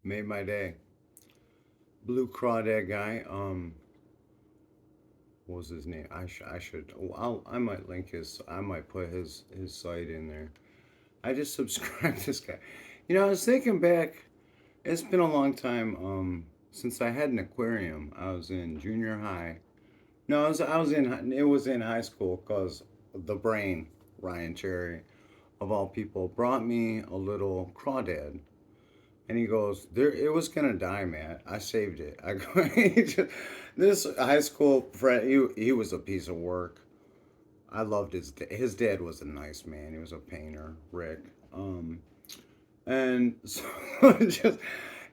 Made my day. Blue crawdad guy. What was his name? I should. I might link his. I might put his site in there. I just subscribed to this guy. I was thinking back. It's been a long time. Since I had an aquarium. I was in junior high. No, I was in. It was in high school because the brain, Ryan Cherry, of all people, brought me a little crawdad. And he goes, "There, it was gonna die, Matt. I saved it." I go, this high school friend, he was a piece of work. I loved his dad was a nice man. He was a painter, Rick. And so just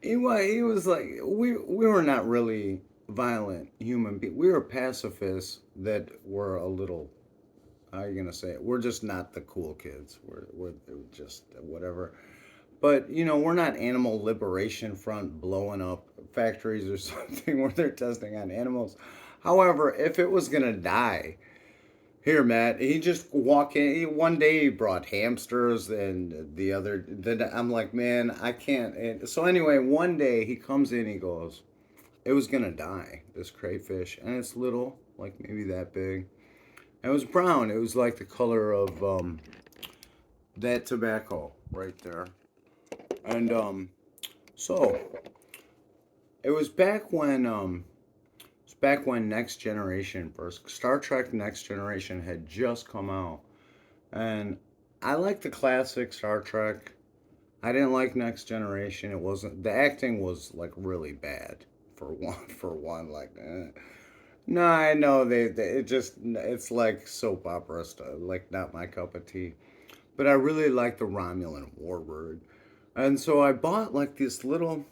he was like we were not really violent human beings. We were pacifists that were a little. How are you gonna say it? We're just not the cool kids. We're just whatever. But we're not animal liberation front blowing up factories or something where they're testing on animals. However, if it was gonna die, here, Matt, he just walk in. One day he brought hamsters, and the other. Then I'm like, man, I can't. And so anyway, one day he comes in. He goes, it was gonna die. This crayfish, and it's little, like maybe that big. And it was brown. It was like the color of that tobacco right there. And so it was back when Next Generation first Star Trek Next Generation had just come out, and I like the classic Star Trek. I didn't like Next Generation. It wasn't the acting was like really bad for one like no, I know it's like soap opera stuff, like not my cup of tea. But I really like the Romulan Warbird. And so I bought like this little.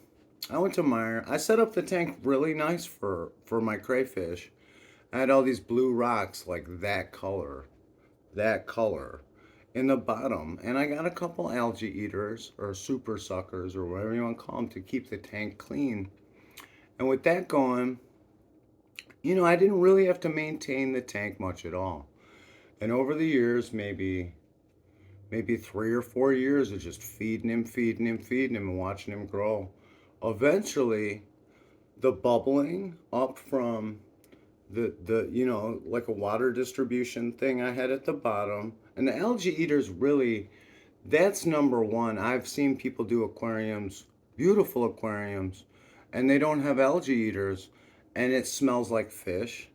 I went to Meyer. I set up the tank really nice for my crayfish. I had all these blue rocks like that color in the bottom, and I got a couple algae eaters or super suckers or whatever you want to call them to keep the tank clean. And with that going, I didn't really have to maintain the tank much at all. And over the years, maybe 3 or 4 years of just feeding him, and watching him grow. Eventually, the bubbling up from the like a water distribution thing I had at the bottom, and the algae eaters really, that's number one. I've seen people do aquariums, beautiful aquariums, and they don't have algae eaters, and it smells like fish.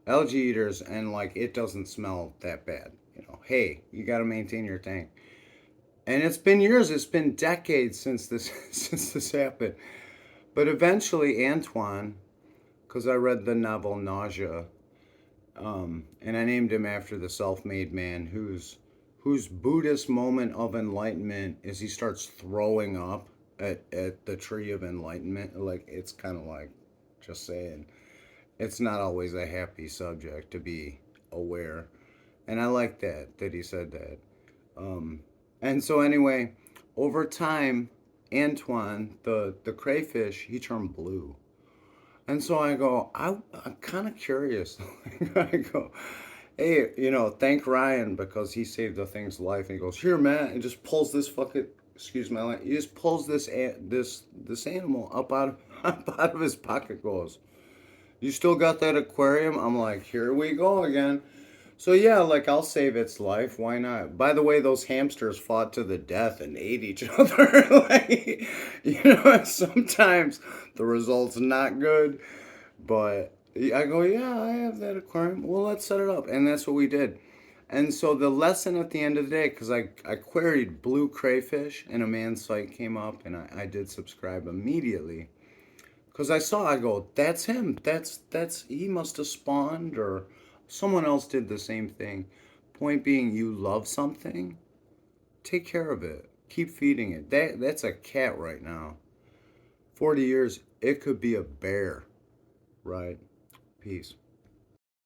Algae eaters, and like it doesn't smell that bad. Hey, you got to maintain your tank. And it's been years, it's been decades since this since this happened. But eventually, Antoine, because I read the novel Nausea, and I named him after the self-made man whose Buddhist moment of enlightenment is he starts throwing up at the tree of enlightenment. Like it's kind of like just saying it's not always a happy subject to be aware. And I like that he said that. And so anyway, over time, Antoine, the crayfish, he turned blue. And so I'm kind of curious. I go, hey, thank Ryan because he saved the thing's life. And he goes, here, man, and just pulls this fucking, excuse my language, he just pulls this animal up out of, up out of his pocket. Goes, you still got that aquarium? I'm like, here we go again. So yeah, like I'll save its life. Why not? By the way, those hamsters fought to the death and ate each other. Like, sometimes the result's not good. But I go, yeah, I have that aquarium. Well, let's set it up, and that's what we did. And so the lesson at the end of the day, because I queried blue crayfish, and a man's site came up, and I did subscribe immediately. Because I go, that's him. He must have spawned, or someone else did the same thing. Point being, you love something, take care of it. Keep feeding it. That's a cat right now. 40 years, it could be a bear, right? Peace.